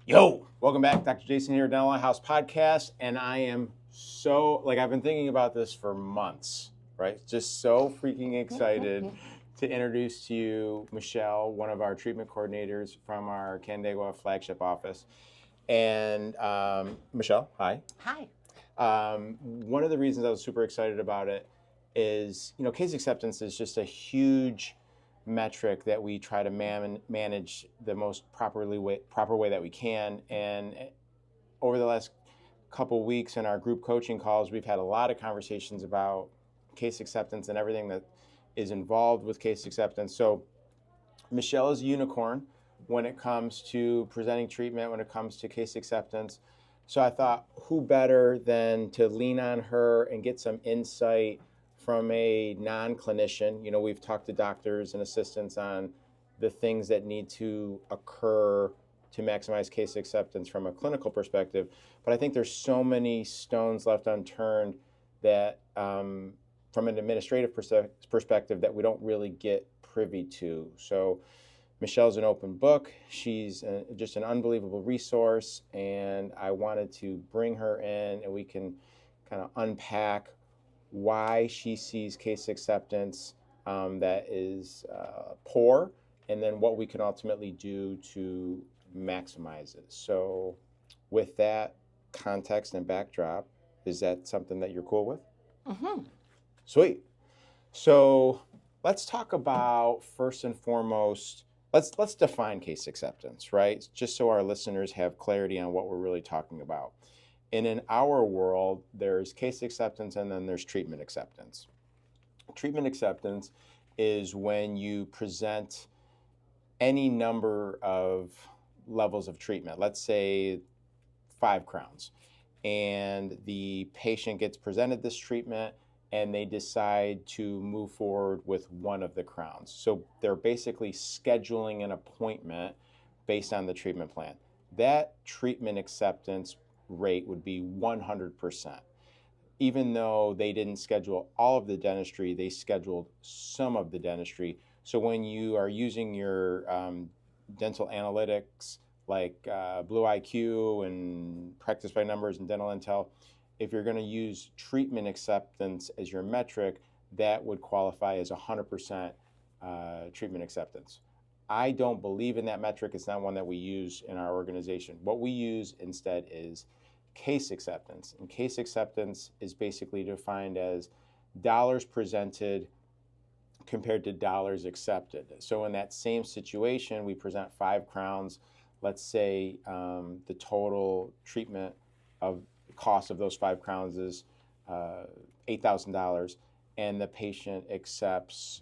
Yo, welcome back. Dr. Jason here, Dental House Podcast. And I am I've been thinking about this for months, right? Just so freaking excited to introduce to you Michelle, one of our treatment coordinators from our Canandaigua flagship office. And Michelle, hi. Hi. One of the reasons I was super excited about it is, case acceptance is just a huge metric that we try to manage the most proper way that we can. And over the last couple weeks in our group coaching calls, we've had a lot of conversations about case acceptance and everything that is involved with case acceptance. So Michelle is a unicorn when it comes to presenting treatment, when it comes to case acceptance. So I thought, who better than to lean on her and get some insight from a non-clinician. We've talked to doctors and assistants on the things that need to occur to maximize case acceptance from a clinical perspective. But I think there's so many stones left unturned that from an administrative perspective that we don't really get privy to. So Michelle's an open book. She's just an unbelievable resource, and I wanted to bring her in and we can kind of unpack why she sees case acceptance that is poor, and then what we can ultimately do to maximize it. So with that context and backdrop, is that something that you're cool with? Mm-hmm. Sweet. So let's talk about, first and foremost, let's define case acceptance, right? Just so our listeners have clarity on what we're really talking about. And in our world, there's case acceptance and then there's treatment acceptance. Treatment acceptance is when you present any number of levels of treatment, let's say 5 crowns, and the patient gets presented this treatment and they decide to move forward with one of the crowns. So they're basically scheduling an appointment based on the treatment plan. That treatment acceptance rate would be 100%. Even though they didn't schedule all of the dentistry, they scheduled some of the dentistry. So when you are using your dental analytics like Blue IQ and Practice by Numbers and Dental Intel, if you're going to use treatment acceptance as your metric, that would qualify as 100% treatment acceptance. I don't believe in that metric. It's not one that we use in our organization. What we use instead is case acceptance. And case acceptance is basically defined as dollars presented compared to dollars accepted. So in that same situation, we present 5 crowns. Let's say the total treatment of cost of those 5 crowns is $8,000, and the patient accepts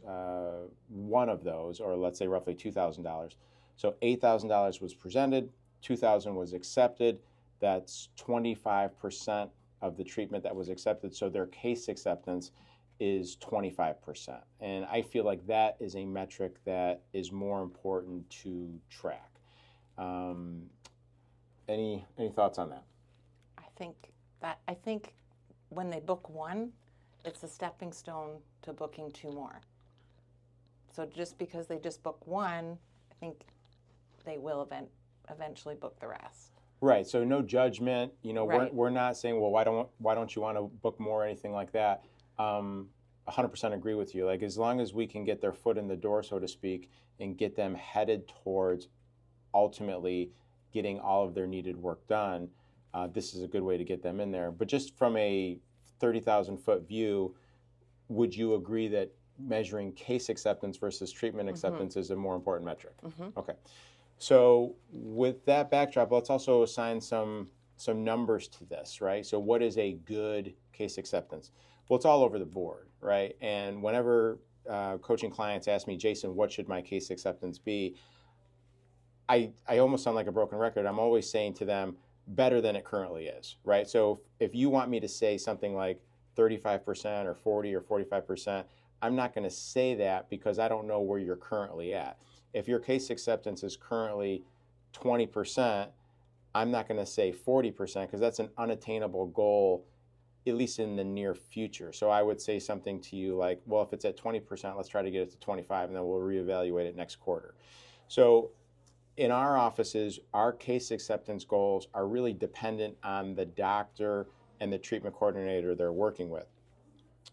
one of those, or let's say roughly $2,000. So $8,000 was presented, $2,000 was accepted. That's 25% of the treatment that was accepted. So their case acceptance is 25%. And I feel like that is a metric that is more important to track. Any thoughts on that? I think when they book one, it's a stepping stone to booking 2 more. So just because they just book one, I think they will eventually book the rest. Right. So no judgment. Right. We're not saying, well, why don't you want to book more or anything like that. 100% agree with you. Like, as long as we can get their foot in the door, so to speak, and get them headed towards ultimately getting all of their needed work done, this is a good way to get them in there. But just from a 30,000-foot view, would you agree that measuring case acceptance versus treatment acceptance is a more important metric? Okay. So with that backdrop, let's also assign some numbers to this, right? So what is a good case acceptance? Well, it's all over the board, right? And whenever coaching clients ask me, Jason, what should my case acceptance be? I almost sound like a broken record. I'm always saying to them, better than it currently is, right? So if you want me to say something like 35% or 40 or 45%, I'm not going to say that because I don't know where you're currently at. If your case acceptance is currently 20%, I'm not going to say 40% because that's an unattainable goal, at least in the near future. So I would say something to you like, well, if it's at 20%, let's try to get it to 25, and then we'll reevaluate it next quarter. So in our offices, our case acceptance goals are really dependent on the doctor and the treatment coordinator they're working with.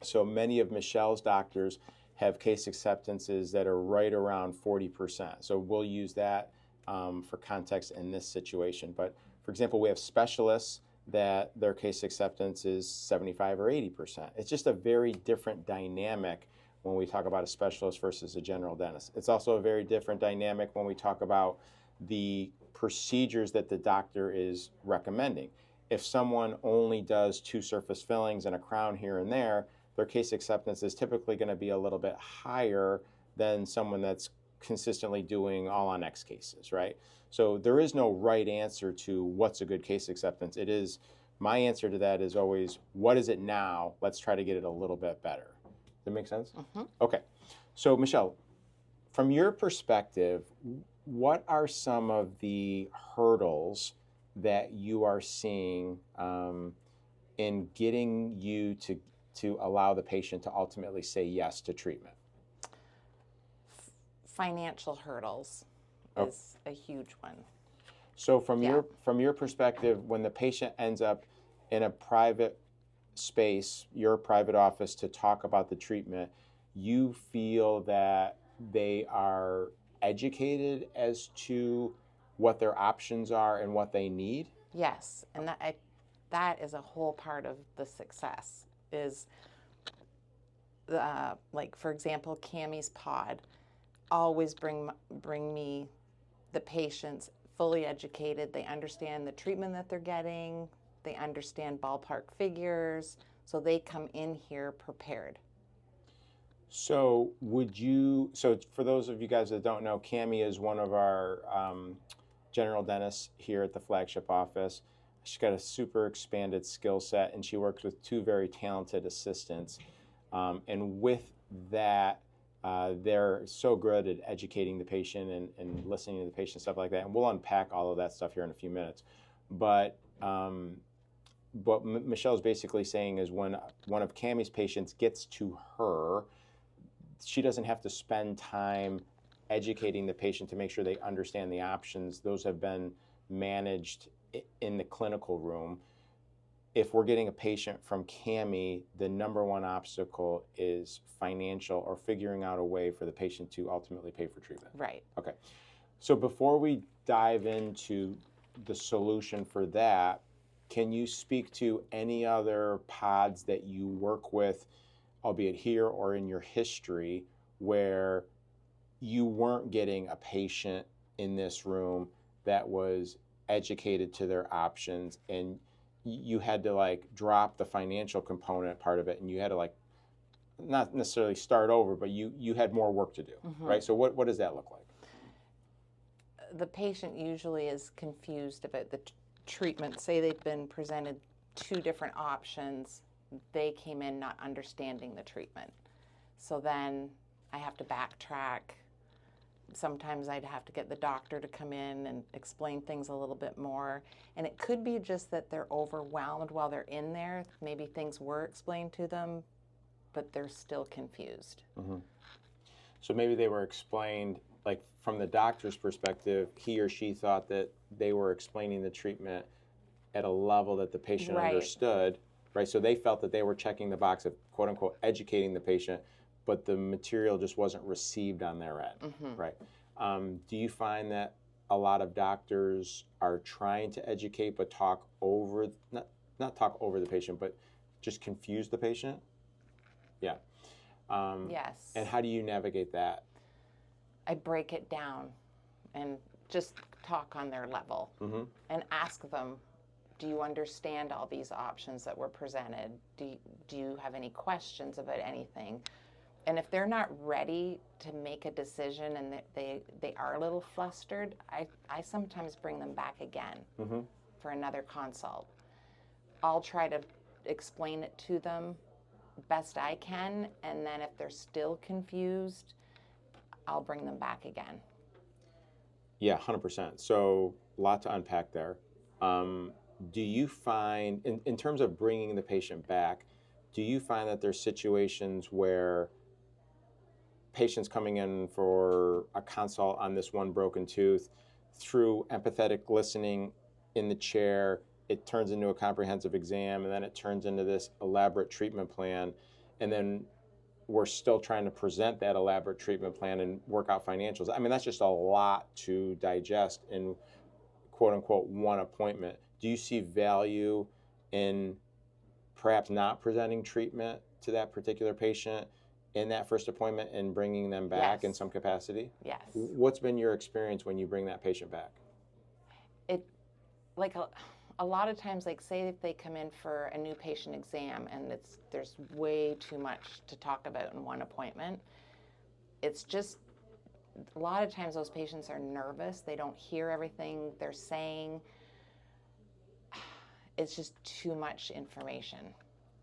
So many of Michelle's doctors have case acceptances that are right around 40%. So we'll use that for context in this situation. But for example, we have specialists that their case acceptance is 75 or 80%. It's just a very different dynamic when we talk about a specialist versus a general dentist. It's also a very different dynamic when we talk about the procedures that the doctor is recommending. If someone only does 2 surface fillings and a crown here and there, their case acceptance is typically going to be a little bit higher than someone that's consistently doing all on X cases, right? So there is no right answer to what's a good case acceptance. It is, my answer to that is always, what is it now? Let's try to get it a little bit better. Does that make sense? Mm-hmm. Okay. So Michelle, from your perspective, what are some of the hurdles that you are seeing in getting you to allow the patient to ultimately say yes to treatment? Financial hurdles Oh. is a huge one. So from Yeah. your perspective, when the patient ends up in a private space, your private office, to talk about the treatment, you feel that they are educated as to what their options are and what they need? Yes, and that is a whole part of the success. Is like, for example, Cammie's Pod always bring me the patients fully educated. They understand the treatment that they're getting. They understand ballpark figures, so they come in here prepared. So so for those of you guys that don't know, Cammie is one of our general dentists here at the flagship office. She's got a super expanded skill set, and she works with 2 very talented assistants. And with that, they're so good at educating the patient and listening to the patient, stuff like that. And we'll unpack all of that stuff here in a few minutes. But what Michelle's basically saying is when one of Cammie's patients gets to her, she doesn't have to spend time educating the patient to make sure they understand the options. Those have been managed in the clinical room. If we're getting a patient from Cammie, the number one obstacle is financial, or figuring out a way for the patient to ultimately pay for treatment. Right. Okay. So before we dive into the solution for that, can you speak to any other pods that you work with, albeit here or in your history, where you weren't getting a patient in this room that was educated to their options, and you had to like drop the financial component part of it, and you had to like not necessarily start over, but you had more work to do, Mm-hmm. right? So what does that look like? The patient usually is confused about the treatment. Say they've been presented 2 different options. They came in not understanding the treatment. So then I have to backtrack. Sometimes I'd have to get the doctor to come in and explain things a little bit more. And it could be just that they're overwhelmed while they're in there. Maybe things were explained to them, but they're still confused. Mm-hmm. So maybe they were explained, like from the doctor's perspective, he or she thought that they were explaining the treatment at a level that the patient Right. understood, right? So they felt that they were checking the box of quote unquote educating the patient, but the material just wasn't received on their end, Mm-hmm. right? Do you find that a lot of doctors are trying to educate but talk over, not talk over the patient, but just confuse the patient? Yeah. Yes. And how do you navigate that? I break it down and just talk on their level. Mm-hmm. And ask them, do you understand all these options that were presented? Do you have any questions about anything? And if they're not ready to make a decision and they are a little flustered, I sometimes bring them back again Mm-hmm. for another consult. I'll try to explain it to them best I can, and then if they're still confused, I'll bring them back again. Yeah, 100%. So a lot to unpack there. Do you find, in terms of bringing the patient back, do you find that there's situations where patients coming in for a consult on this one broken tooth, through empathetic listening in the chair, it turns into a comprehensive exam, and then it turns into this elaborate treatment plan. And then we're still trying to present that elaborate treatment plan and work out financials. I mean, that's just a lot to digest in quote unquote one appointment. Do you see value in perhaps not presenting treatment to that particular patient in that first appointment and bringing them back in Yes. some capacity? Yes. What's been your experience when you bring that patient back? It, like a lot of times, like say if they come in for a new patient exam and there's way too much to talk about in one appointment, it's just a lot of times those patients are nervous. They don't hear everything they're saying. It's just too much information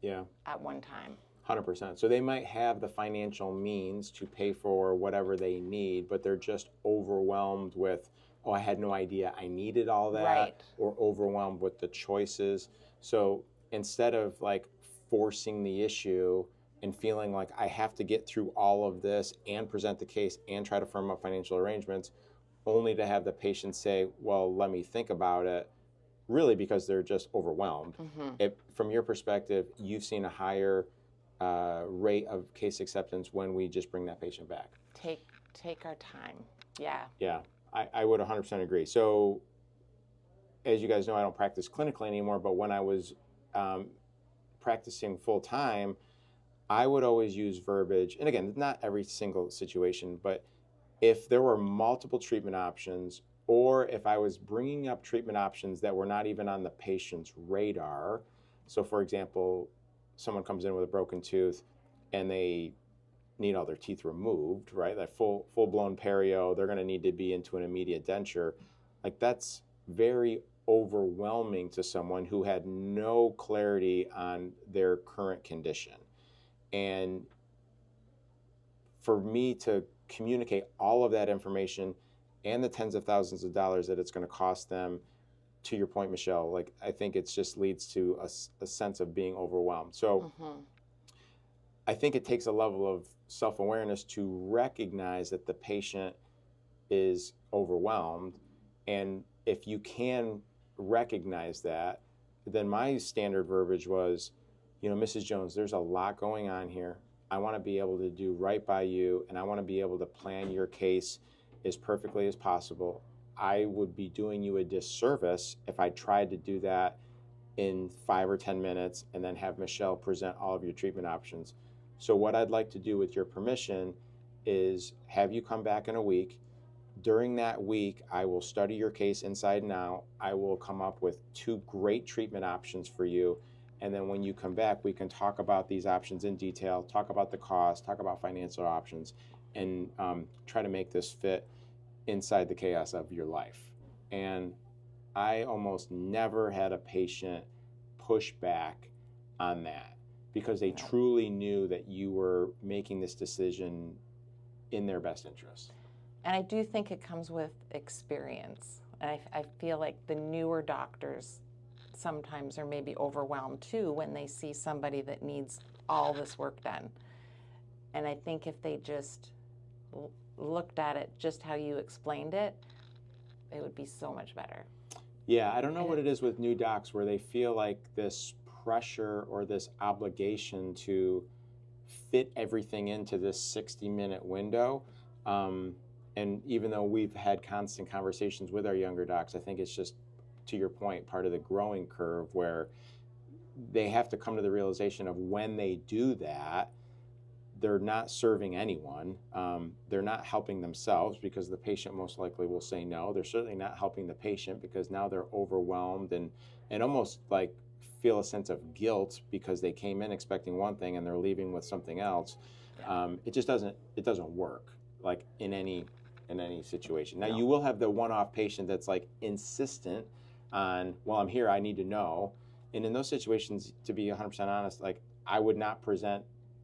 Yeah. at one time. 100%. So they might have the financial means to pay for whatever they need, but they're just overwhelmed with, oh, I had no idea I needed all that, Right. or overwhelmed with the choices. So instead of like forcing the issue and feeling like I have to get through all of this and present the case and try to firm up financial arrangements, only to have the patient say, well, let me think about it, really because they're just overwhelmed. From your perspective, you've seen a higher rate of case acceptance when we just bring that patient back. Take our time. Yeah. Yeah, I would 100% agree. So as you guys know, I don't practice clinically anymore, but when I was practicing full time, I would always use verbiage. And again, not every single situation, but if there were multiple treatment options, or if I was bringing up treatment options that were not even on the patient's radar. So for example, someone comes in with a broken tooth and they need all their teeth removed, right? That full-blown perio, they're going to need to be into an immediate denture. Like that's very overwhelming to someone who had no clarity on their current condition. And for me to communicate all of that information and the tens of thousands of dollars that it's going to cost them, to your point, Michelle, like I think it just leads to a sense of being overwhelmed. So I think it takes a level of self-awareness to recognize that the patient is overwhelmed. And if you can recognize that, then my standard verbiage was, you know, Mrs. Jones, there's a lot going on here. I want to be able to do right by you, and I want to be able to plan your case as perfectly as possible. I would be doing you a disservice if I tried to do that in 5 or 10 minutes and then have Michelle present all of your treatment options. So what I'd like to do with your permission is have you come back in a week. During that week, I will study your case inside and out. I will come up with 2 great treatment options for you. And then when you come back, we can talk about these options in detail, talk about the cost, talk about financial options, and try to make this fit inside the chaos of your life. And I almost never had a patient push back on that because they truly knew that you were making this decision in their best interest. And I do think it comes with experience. And I feel like the newer doctors sometimes are maybe overwhelmed too when they see somebody that needs all this work done. And I think if they just looked at it just how you explained it, it would be so much better. Yeah, I don't know what it is with new docs where they feel like this pressure or this obligation to fit everything into this 60-minute window. And even though we've had constant conversations with our younger docs, I think it's just, to your point, part of the growing curve where they have to come to the realization of when they do that, they're not serving anyone. They're not helping themselves because the patient most likely will say no. They're certainly not helping the patient because now they're overwhelmed and almost like feel a sense of guilt because they came in expecting one thing and they're leaving with something else. It just doesn't work like in any situation. Now you will have the one-off patient that's like insistent on, well, I'm here, I need to know. And in those situations, to be 100% honest, like I would not present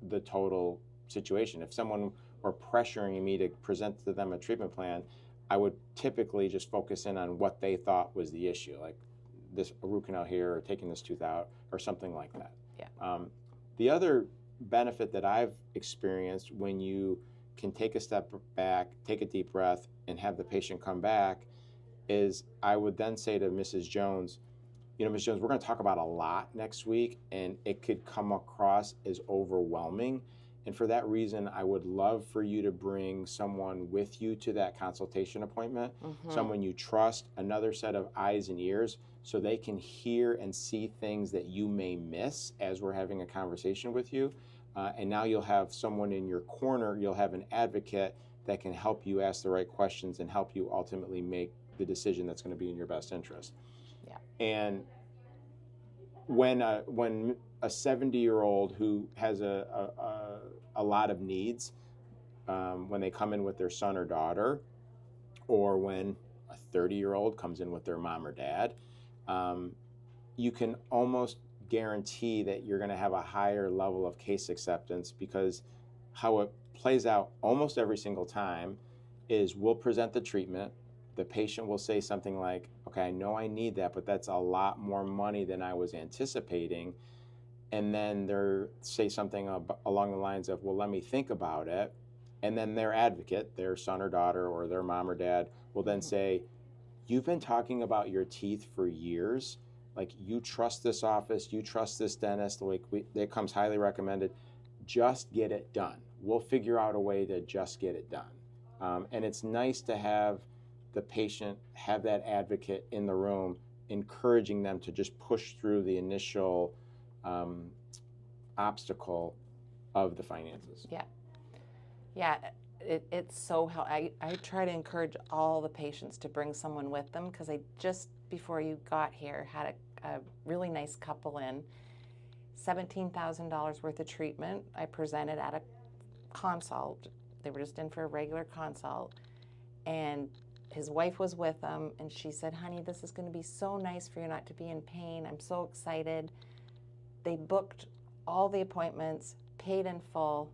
the total situation. If someone were pressuring me to present to them a treatment plan, I would typically just focus in on what they thought was the issue, like this root canal here or taking this tooth out or something like that. Yeah. The other benefit that I've experienced when you can take a step back, take a deep breath, and have the patient come back is I would then say to Mrs. Jones, Ms. Jones, we're going to talk about a lot next week, and it could come across as overwhelming. And for that reason, I would love for you to bring someone with you to that consultation appointment, someone you trust, another set of eyes and ears, so they can hear and see things that you may miss as we're having a conversation with you. And now you'll have someone in your corner, you'll have an advocate that can help you ask the right questions and help you ultimately make the decision that's going to be in your best interest. Yeah. And when a 70-year-old who has a lot of needs, when they come in with their son or daughter, or when a 30-year-old comes in with their mom or dad, you can almost guarantee that you're going to have a higher level of case acceptance, because how it plays out almost every single time is we'll present the treatment. The patient will say something like, okay, I know I need that, but that's a lot more money than I was anticipating. And then they'll say something along the lines of, well, let me think about it. And then their advocate, their son or daughter or their mom or dad, will then say, you've been talking about your teeth for years. Like, you trust this office, you trust this dentist, like it comes highly recommended. Just get it done. We'll figure out a way to just get it done. And it's nice to have the patient have that advocate in the room, encouraging them to just push through the initial obstacle of the finances. Yeah. Yeah, it's so helpful. I try to encourage all the patients to bring someone with them, because I just, before you got here, had a really nice couple in, $17,000 worth of treatment. I presented at a consult. They were just in for a regular consult, and his wife was with them, and she said, honey, this is going to be so nice for you not to be in pain. I'm so excited. They booked all the appointments, paid in full.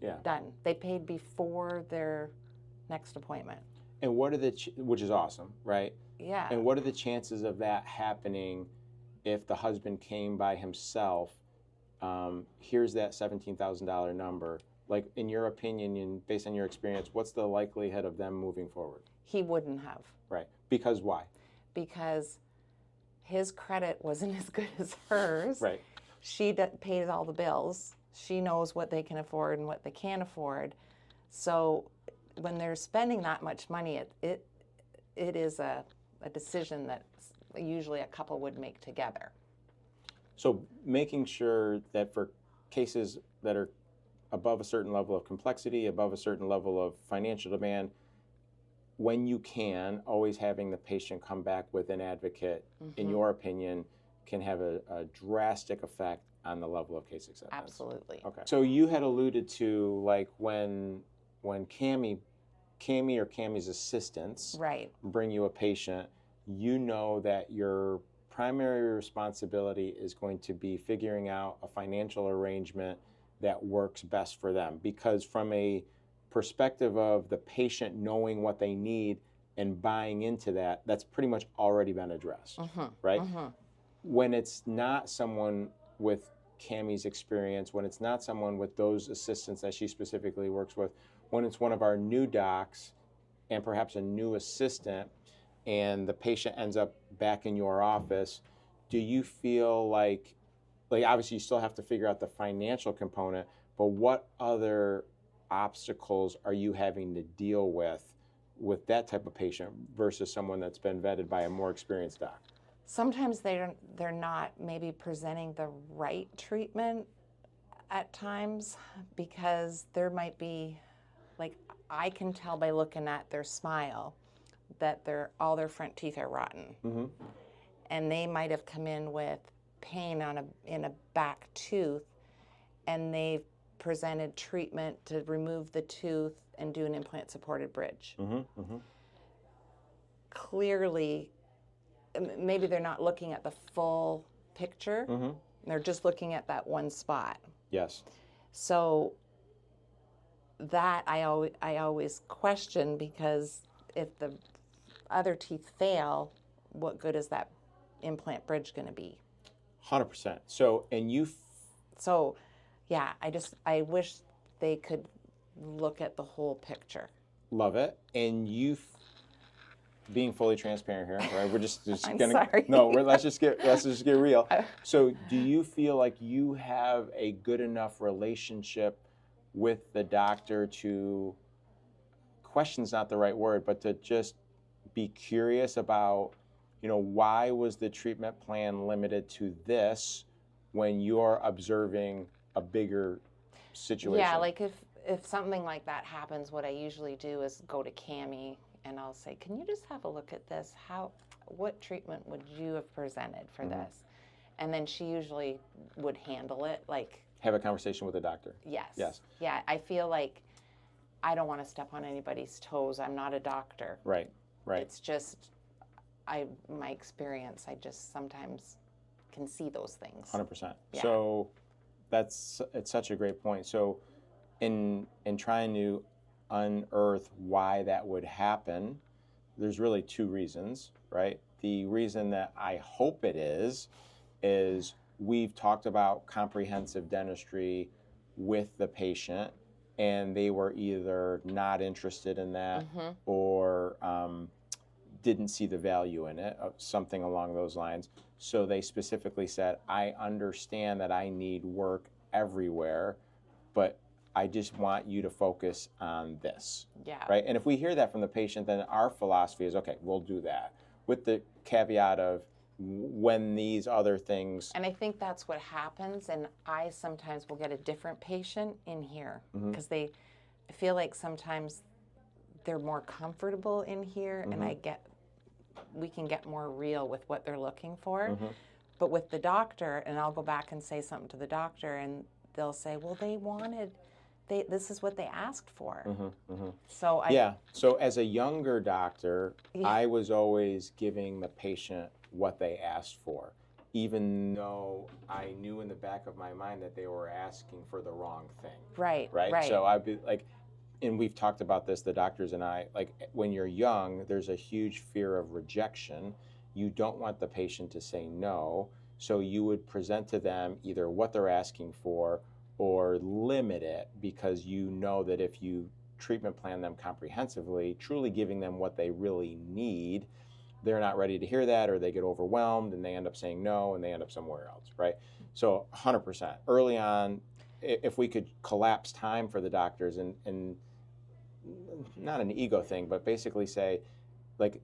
Yeah. Done. They paid before their next appointment. And what are which is awesome, right? Yeah. And what are the chances of that happening if the husband came by himself? Here's that $17,000 number. Like, in your opinion and based on your experience, what's the likelihood of them moving forward? He wouldn't have. Right. Because why? Because his credit wasn't as good as hers. Right. She pays all the bills. She knows what they can afford and what they can't afford. So when they're spending that much money, it is a decision that usually a couple would make together. So making sure that for cases that are above a certain level of complexity, above a certain level of financial demand, when you can, always having the patient come back with an advocate, in your opinion, can have a drastic effect on the level of case acceptance. Absolutely. Okay. So you had alluded to, like, when Cammie or Cammie's assistants bring you a patient, you know that your primary responsibility is going to be figuring out a financial arrangement that works best for them. Because from a perspective of the patient knowing what they need and buying into that, that's pretty much already been addressed, right? When it's not someone with Cammie's experience, when it's not someone with those assistants that she specifically works with, when it's one of our new docs and perhaps a new assistant, and the patient ends up back in your office, do you feel like obviously you still have to figure out the financial component, but what other obstacles are you having to deal with that type of patient versus someone that's been vetted by a more experienced doc? Sometimes they're not maybe presenting the right treatment at times, because there might be, like, I can tell by looking at their smile that all their front teeth are rotten. And they might have come in with pain in a back tooth, and they've presented treatment to remove the tooth and do an implant supported bridge. Clearly, maybe they're not looking at the full picture. They're just looking at that one spot. Yes. So that I always question, because if the other teeth fail, what good is that implant bridge going to be? 100%. So, So, yeah, I wish they could look at the whole picture. Love it. And being fully transparent here, right? We're just I'm gonna sorry. no. Let's just get real. I- So, do you feel like you have a good enough relationship with the doctor to question's not the right word, but to just be curious about, why was the treatment plan limited to this when you're observing a bigger situation? Yeah, like if something like that happens, what I usually do is go to Cami and I'll say, "Can you just have a look at this? What treatment would you have presented for this?" And then she usually would handle it. Like, Have a conversation with the doctor. yes. Yeah, I feel like I don't want to step on anybody's toes. I'm not a doctor. Right. It's just my experience. I just sometimes can see those things. 100%. Yeah. So it's such a great point. So in trying to unearth why that would happen, there's really two reasons, right? The reason that I hope it is we've talked about comprehensive dentistry with the patient, and they were either not interested in that or didn't see the value in it, something along those lines. So they specifically said, I understand that I need work everywhere, but I just want you to focus on this. Yeah. Right? And if we hear that from the patient, then our philosophy is, okay, we'll do that, with the caveat of when these other things. And I think that's what happens. And I sometimes will get a different patient in here because I feel like sometimes they're more comfortable in here, and we can get more real with what they're looking for. But with the doctor, and I'll go back and say something to the doctor, and they'll say, well, this is what they asked for. So So as a younger doctor, I was always giving the patient what they asked for, even though I knew in the back of my mind that they were asking for the wrong thing. Right. So I'd be like, and we've talked about this, the doctors and I, like when you're young, there's a huge fear of rejection. You don't want the patient to say no. So you would present to them either what they're asking for or limit it, because you know that if you treatment plan them comprehensively, truly giving them what they really need, they're not ready to hear that, or they get overwhelmed and they end up saying no and they end up somewhere else, right? So 100%. Early on, if we could collapse time for the doctors and not an ego thing, but basically say, like,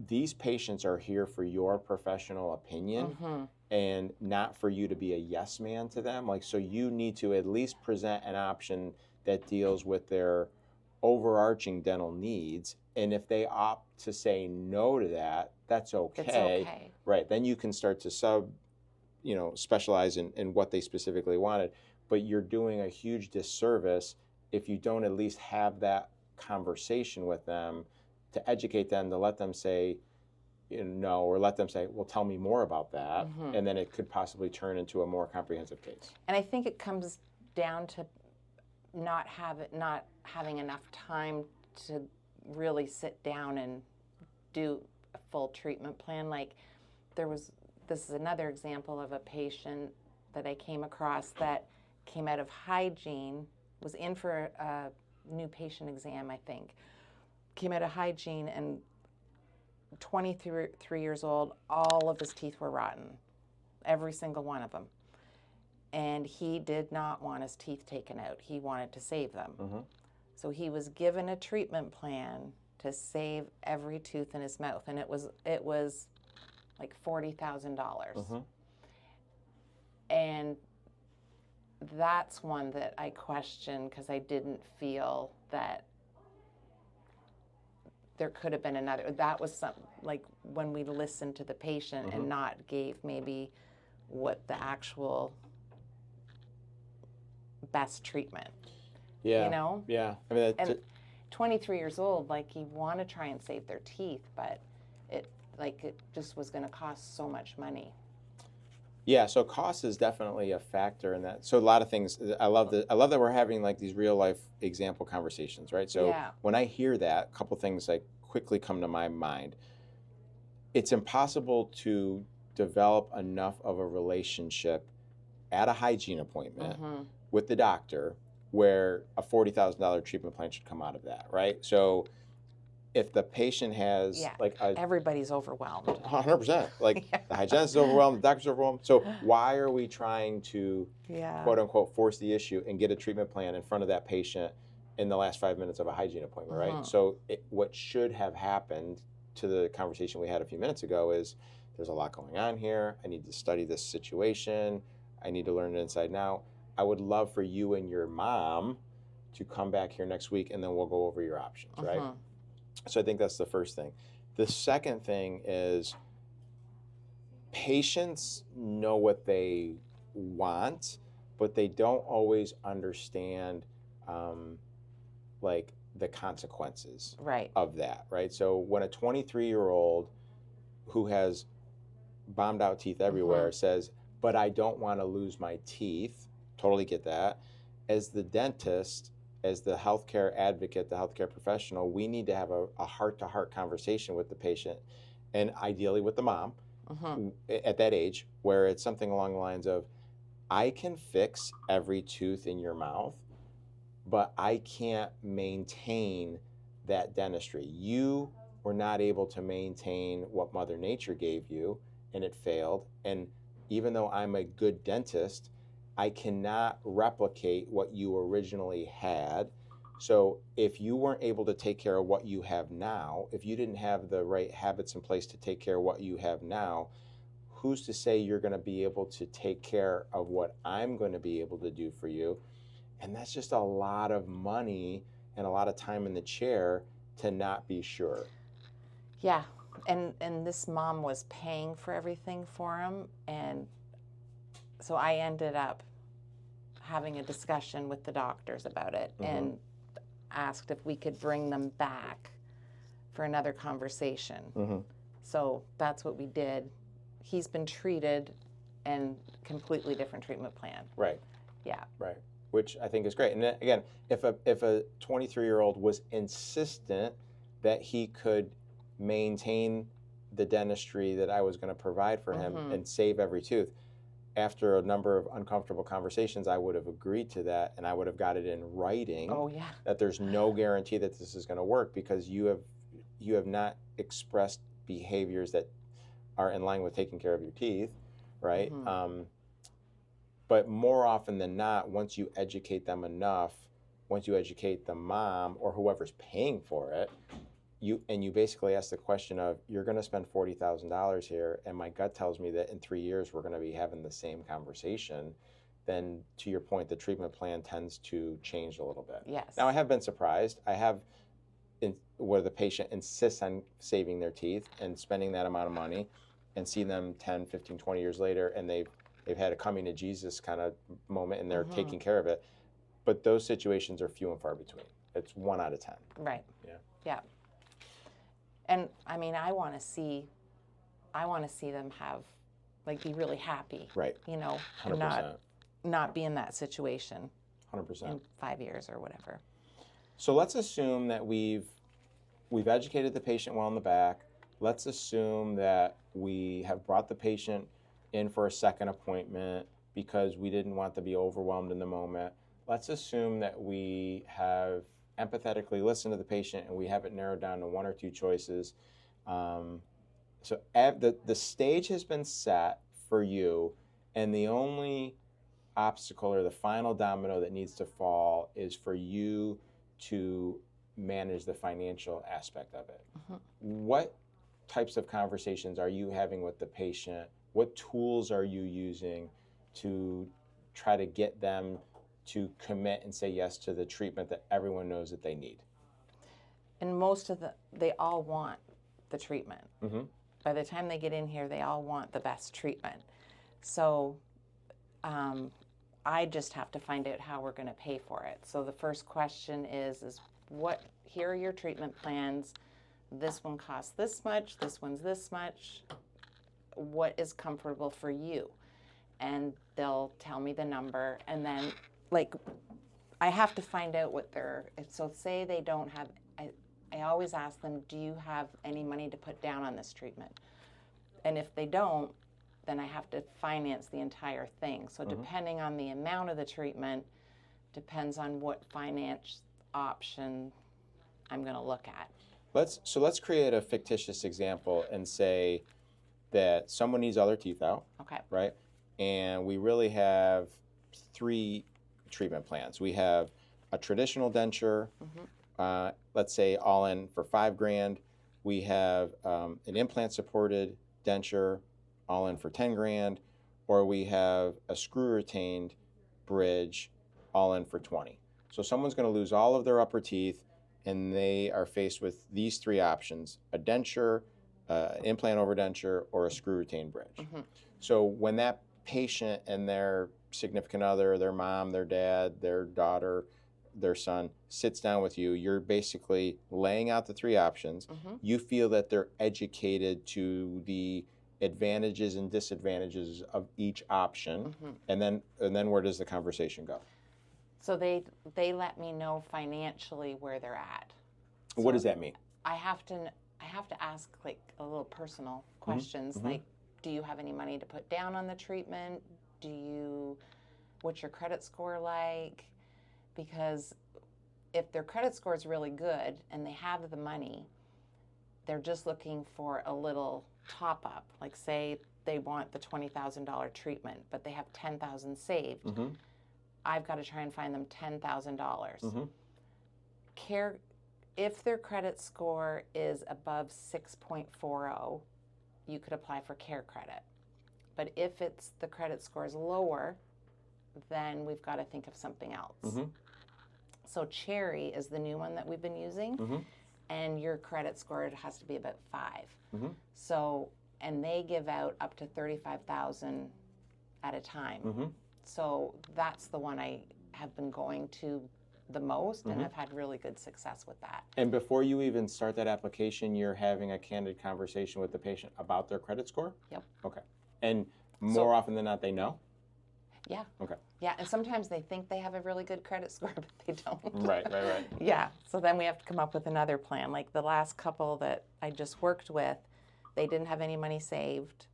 these patients are here for your professional opinion and not for you to be a yes man to them. Like, so you need to at least present an option that deals with their overarching dental needs. And if they opt to say no to that, that's okay. It's okay. Right. Then you can start to specialize in what they specifically wanted. But you're doing a huge disservice if you don't at least have that conversation with them to educate them, to let them say no, or let them say, well, tell me more about that. And then it could possibly turn into a more comprehensive case. And I think it comes down to not having enough time to really sit down and do a full treatment plan. Like this is another example of a patient that I came across that came out of hygiene, was in for a new patient exam, I think. Came out of hygiene, and 23 years old, all of his teeth were rotten, every single one of them. And he did not want his teeth taken out. He wanted to save them. So he was given a treatment plan to save every tooth in his mouth, and it was like $40,000. And that's one that I questioned, because I didn't feel that there could have been another. That was like when we listened to the patient and not gave maybe what the actual best treatment. Yeah. Yeah. I mean, and 23 years old, like, you want to try and save their teeth, but it just was going to cost so much money. Yeah, so cost is definitely a factor in that. So a lot of things, I love that we're having like these real life example conversations, right? So when I hear that, a couple things like quickly come to my mind. It's impossible to develop enough of a relationship at a hygiene appointment with the doctor where a $40,000 treatment plan should come out of that, right? So if the patient has Yeah. like a Everybody's overwhelmed. 100%, like Yeah. the hygienist is overwhelmed, the doctor's overwhelmed. So why are we trying to Yeah. quote unquote force the issue and get a treatment plan in front of that patient in the last 5 minutes of a hygiene appointment, right? So what should have happened to the conversation we had a few minutes ago is there's a lot going on here. I need to study this situation. I need to learn it inside and out. I would love for you and your mom to come back here next week and then we'll go over your options, right? So I think that's the first thing. The second thing is patients know what they want, but they don't always understand like the consequences Right. of that, right? So when a 23-year-old who has bombed out teeth everywhere says, but I don't want to lose my teeth, totally get that. As the dentist, as the healthcare advocate, the healthcare professional, we need to have a heart-to-heart conversation with the patient, and ideally with the mom at that age, where it's something along the lines of, I can fix every tooth in your mouth, but I can't maintain that dentistry. You were not able to maintain what Mother Nature gave you, and it failed. And even though I'm a good dentist, I cannot replicate what you originally had. So if you weren't able to take care of what you have now, if you didn't have the right habits in place to take care of what you have now, who's to say you're going to be able to take care of what I'm going to be able to do for you? And that's just a lot of money and a lot of time in the chair to not be sure. Yeah. And this mom was paying for everything for him. And so I ended up having a discussion with the doctors about it and asked if we could bring them back for another conversation. So that's what we did. He's been treated and completely different treatment plan. Right. Yeah. Right. Which I think is great. And again, if a 23-year-old was insistent that he could maintain the dentistry that I was going to provide for him and save every tooth, after a number of uncomfortable conversations, I would have agreed to that, and I would have got it in writing that there's no guarantee that this is going to work because you have not expressed behaviors that are in line with taking care of your teeth, right? But more often than not, once you educate them enough, once you educate the mom or whoever's paying for it, you basically ask the question of, you're going to spend $40,000 here, and my gut tells me that in 3 years we're going to be having the same conversation, then to your point, the treatment plan tends to change a little bit. Yes. Now, I have been surprised. I have where the patient insists on saving their teeth and spending that amount of money and see them 10, 15, 20 years later, and they've had a coming to Jesus kind of moment, and they're taking care of it. But those situations are few and far between. It's 1 out of 10. Right. Yeah. Yeah. And I mean, I want to see them have, like, be really happy. Right. You know, 100%. and not be in that situation 100%. in 5 years or whatever. So let's assume that we've educated the patient well in the back. Let's assume that we have brought the patient in for a second appointment because we didn't want to be overwhelmed in the moment. Let's assume that we have empathetically listened to the patient and we have it narrowed down to 1 or 2 choices. So the stage has been set for you, and the only obstacle or the final domino that needs to fall is for you to manage the financial aspect of it. What types of conversations are you having with the patient? What tools are you using to try to get them to commit and say yes to the treatment that everyone knows that they need? And they all want the treatment. By the time they get in here, they all want the best treatment. So I just have to find out how we're going to pay for it. So the first question is here are your treatment plans. This one costs this much. This one's this much. What is comfortable for you? And they'll tell me the number. And then, like, I have to find out so say they don't have, I always ask them, do you have any money to put down on this treatment? And if they don't, then I have to finance the entire thing. So depending on the amount of the treatment, depends on what finance option I'm going to look at. Let's create a fictitious example and say that someone needs all their teeth out, Okay. right? And we really have 3 treatment plans. We have a traditional denture, let's say all in for $5,000. We have an implant supported denture, all in for $10,000, or we have a screw retained bridge, all in for 20. So someone's going to lose all of their upper teeth, and they are faced with these 3 options: a denture, implant over denture, or a screw retained bridge. So when that patient and their significant other, their mom, their dad, their daughter, their son sits down with you, you're basically laying out the 3 options. You feel that they're educated to the advantages and disadvantages of each option, and then where does the conversation go? So they let me know financially where they're at. What does that mean? I have to ask like a little personal questions, like, do you have any money to put down on the treatment? What's your credit score like? Because if their credit score is really good and they have the money, they're just looking for a little top up. Like, say they want the $20,000 treatment, but they have $10,000 saved. I've got to try and find them $10,000. If their credit score is above 6.40, you could apply for care credit. But if the credit score is lower, then we've got to think of something else. So Cherry is the new one that we've been using, and your credit score has to be about 5. So, and they give out up to $35,000 at a time. So that's the one I have been going to the most, and I've had really good success with that. And before you even start that application, you're having a candid conversation with the patient about their credit score? Yep. Okay. And more often than not, they know? Yeah. Okay. Yeah, and sometimes they think they have a really good credit score, but they don't. Right. Yeah, so then we have to come up with another plan. Like the last couple that I just worked with, they didn't have any money saved.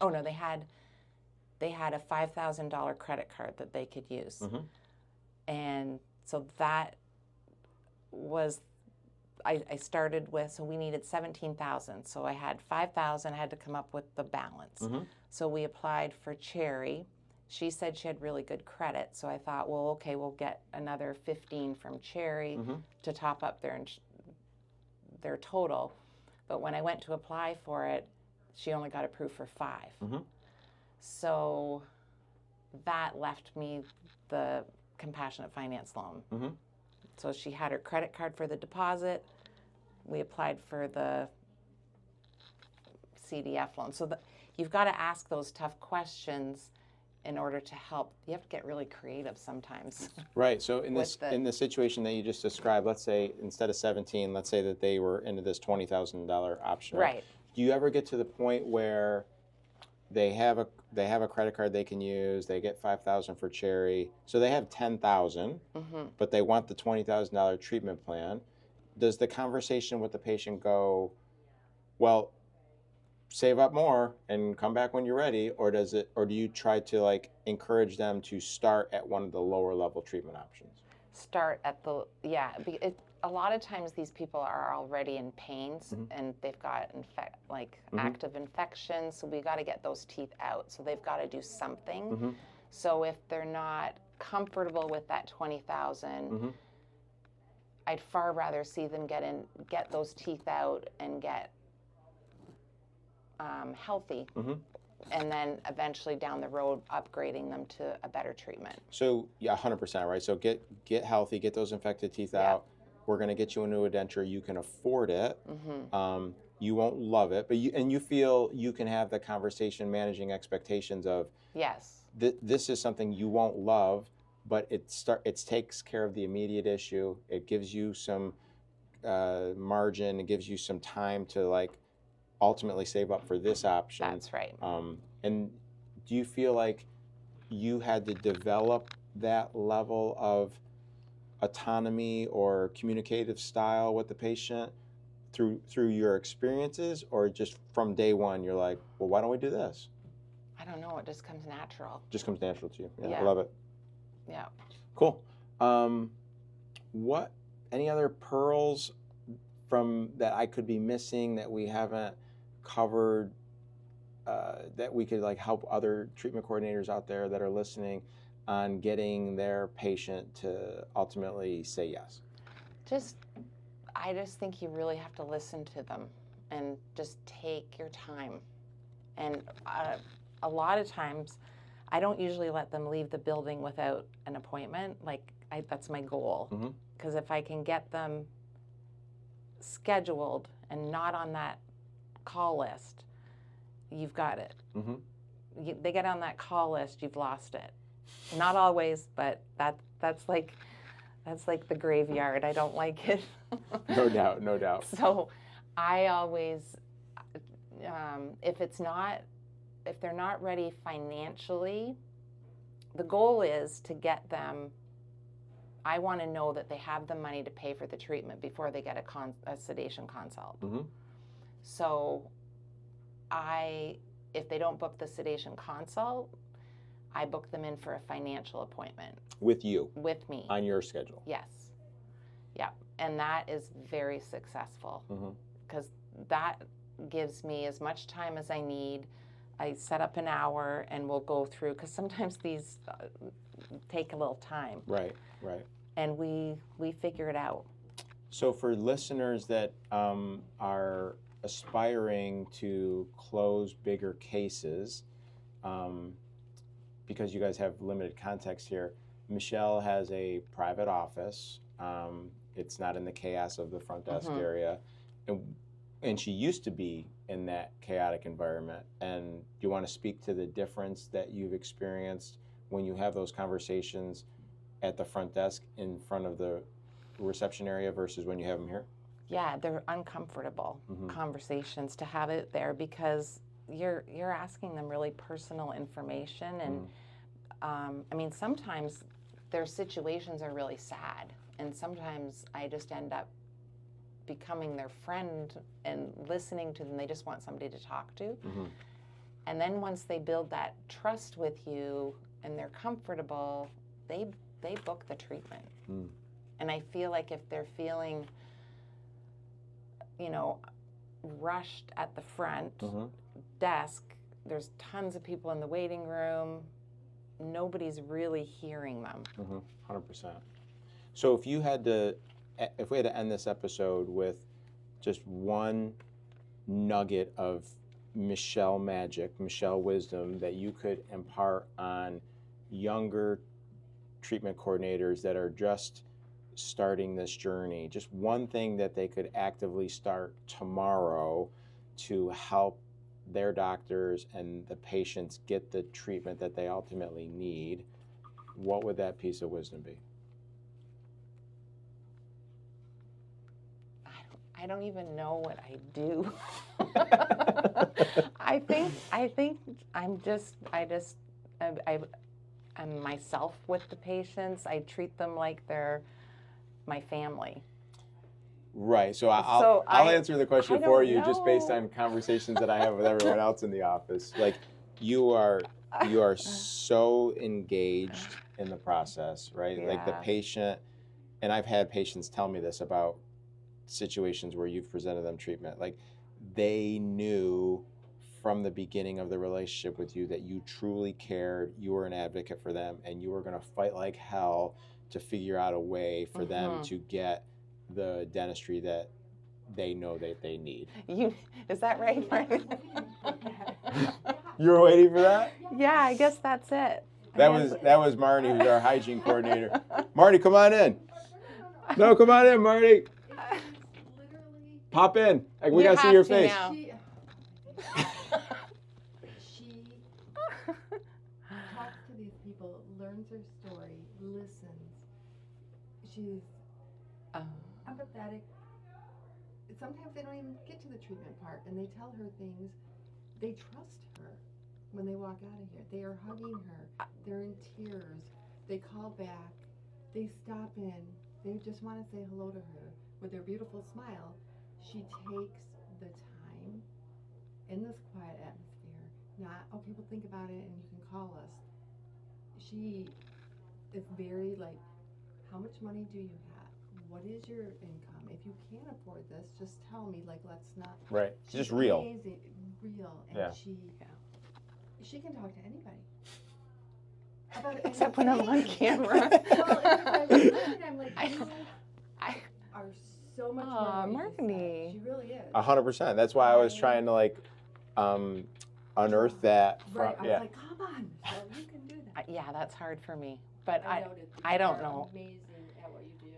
Oh no, they had a $5,000 credit card that they could use. And so that was, I started with, so we needed $17,000. So I had $5,000, I had to come up with the balance. So we applied for Cherry. She said she had really good credit. So I thought, well, okay, we'll get another 15 from Cherry to top up their total. But when I went to apply for it, she only got approved for 5. So that left me the compassionate finance loan. So she had her credit card for the deposit. We applied for the CDF loan. So you've got to ask those tough questions in order to help. You have to get really creative sometimes. Right. So in the situation that you just described, let's say instead of 17, let's say that they were into this $20,000 option. Right. Do you ever get to the point where they have a credit card they can use, they get $5,000 for Cherry, so they have $10,000, but they want the $20,000 treatment plan? Does the conversation with the patient go, well, save up more and come back when you're ready, or do you try to like encourage them to start at one of the lower level treatment options? Start at a lot of times these people are already in pains and they've got active infections, so we got to get those teeth out. So they've got to do something. So if they're not comfortable with that $20,000, I'd far rather see them get those teeth out and get healthy, and then eventually down the road upgrading them to a better treatment. So yeah, 100%, right? So get healthy, get those infected teeth out. We're going to get you a new denture. You can afford it. You won't love it, but you feel you can have the conversation managing expectations of, yes, this is something you won't love, but it takes care of the immediate issue. It gives you some margin. It gives you some time to like ultimately save up for this option. That's right. And do you feel like you had to develop that level of autonomy or communicative style with the patient through your experiences, or just from day one you're like, well, why don't we do this? I don't know. It just comes natural. Just comes natural to you. Yeah. I love it. Yeah. Cool. Any other pearls from that I could be missing that we haven't covered, that we could like help other treatment coordinators out there that are listening on getting their patient to ultimately say yes? I just think you really have to listen to them and just take your time. And a lot of times, I don't usually let them leave the building without an appointment. That's my goal. Because if I can get them scheduled and not on that call list, you've got it. They get on that call list, you've lost it. Not always, but that's like the graveyard. I don't like it. No doubt, no doubt. So I always, if they're not ready financially, the goal is to get them. I want to know that they have the money to pay for the treatment before they get a sedation consult. So if they don't book the sedation consult, I book them in for a financial appointment. With you? With me. On your schedule? Yes. Yeah. And that is very successful because that gives me as much time as I need. I set up an hour and we'll go through, because sometimes these take a little time. Right. And we figure it out. So for listeners that are aspiring to close bigger cases, because you guys have limited context here, Michelle has a private office. It's not in the chaos of the front desk area. And she used to be in that chaotic environment. And do you want to speak to the difference that you've experienced when you have those conversations at the front desk in front of the reception area versus when you have them here? Yeah, they're uncomfortable conversations to have it there because you're asking them really personal information. And I mean, sometimes their situations are really sad. And sometimes I just end up becoming their friend and listening to them. They just want somebody to talk to. And then once they build that trust with you and they're comfortable, they book the treatment. And I feel like if they're feeling, rushed at the front desk, there's tons of people in the waiting room. Nobody's really hearing them. 100%. So if we had to end this episode with just one nugget of Michelle magic, Michelle wisdom that you could impart on younger treatment coordinators that are just starting this journey, just one thing that they could actively start tomorrow to help their doctors and the patients get the treatment that they ultimately need, what would that piece of wisdom be? I don't even know what I do. I think I'm myself with the patients. I treat them like they're my family. Right. So I'll answer the question for you just based on conversations that I have with everyone else in the office. Like you are so engaged in the process, right? Yeah. Like the patient, and I've had patients tell me this about situations where you've presented them treatment. Like they knew from the beginning of the relationship with you that you truly cared, you were an advocate for them, and you were going to fight like hell to figure out a way for them to get the dentistry that they know that they need. Is that right, Marty? You were waiting for that? Yeah, I guess that's it. That was Marty, who's our hygiene coordinator. Marty, come on in. No, come on in, Marty. Pop in. We gotta see your face. She talks to these people, learns their story, listens. She's empathetic. Sometimes they don't even get to the treatment part, and they tell her things. They trust her when they walk out of here. They are hugging her. They're in tears. They call back. They stop in. They just want to say hello to her with their beautiful smile. She takes the time in this quiet atmosphere. Not, okay, well, think about it and you can call us. She is very like, how much money do you have? What is your income? If you can't afford this, just tell me. Like, let's not. Right. It's She's just real. Amazing, real, and Yeah. she can talk to anybody. About Except when I'm on anything. camera. Well, I'm looking, I'm like, you I- are so much Aw, more. What you just said. Marnie. She really is. 100%. That's why I was trying to like unearth that. Right. I yeah. was like, come on, Michelle, you can do that. Yeah, that's hard for me. But I noted I don't you're know. Amazing at what you do.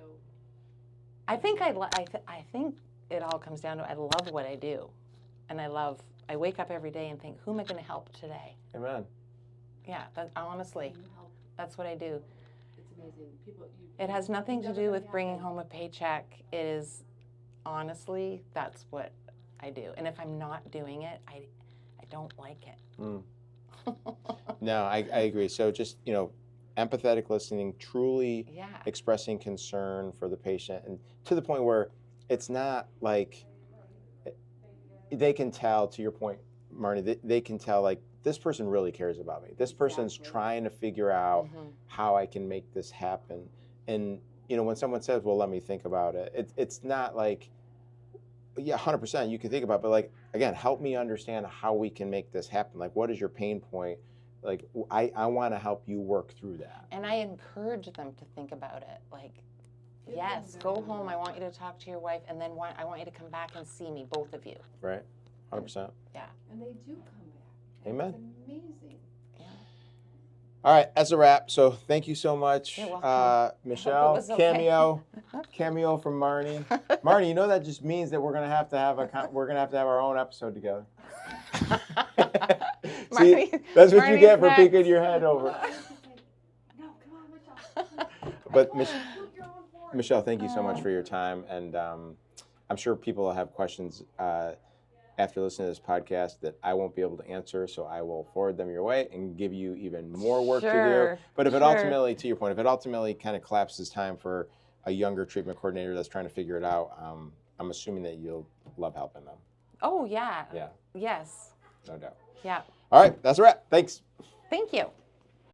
I think I think it all comes down to I love what I do, and I wake up every day and think, who am I going to help today? Amen. Yeah, honestly, You help. that's what I do. It's amazing. People. It has nothing to never do gonna with bringing happen. home a paycheck. It is, honestly, that's what I do. And if I'm not doing it, I don't like it. Mm. No, I agree. So just, empathetic listening, truly Yeah. expressing concern for the patient, and to the point where it's not like they can tell, to your point, Marnie, they can tell like this person really cares about me. This person's Exactly. trying to figure out Mhm. how I can make this happen. And, when someone says, well, let me think about it, it's not like, yeah, 100% you can think about it, but like, again, help me understand how we can make this happen. Like, what is your pain point? Like, I want to help you work through that. And I encourage them to think about it. Like, Give them yes, go that. home. I want you to talk to your wife, and then I want you to come back and see me, both of you. Right? 100%. And they do come back. Amen. It's amazing. All right, that's a wrap. So thank you so much, You're welcome. Michelle. was okay. Cameo from Marnie. Marnie, that just means that we're gonna have to have our own episode together. See, Marnie- that's what you Marnie's get for next. peeking your head over. No, come on, Michelle. But Come on, toot your own horn. Michelle, thank you so much for your time, and I'm sure people will have questions after listening to this podcast that I won't be able to answer, so I will forward them your way and give you even more work to do. Sure, But if it sure. ultimately, to your point, if it ultimately kind of collapses time for a younger treatment coordinator that's trying to figure it out, I'm assuming that you'll love helping them. Oh, yeah. Yeah, Yes. no doubt. Yeah. All right, that's a wrap. Thanks. Thank you.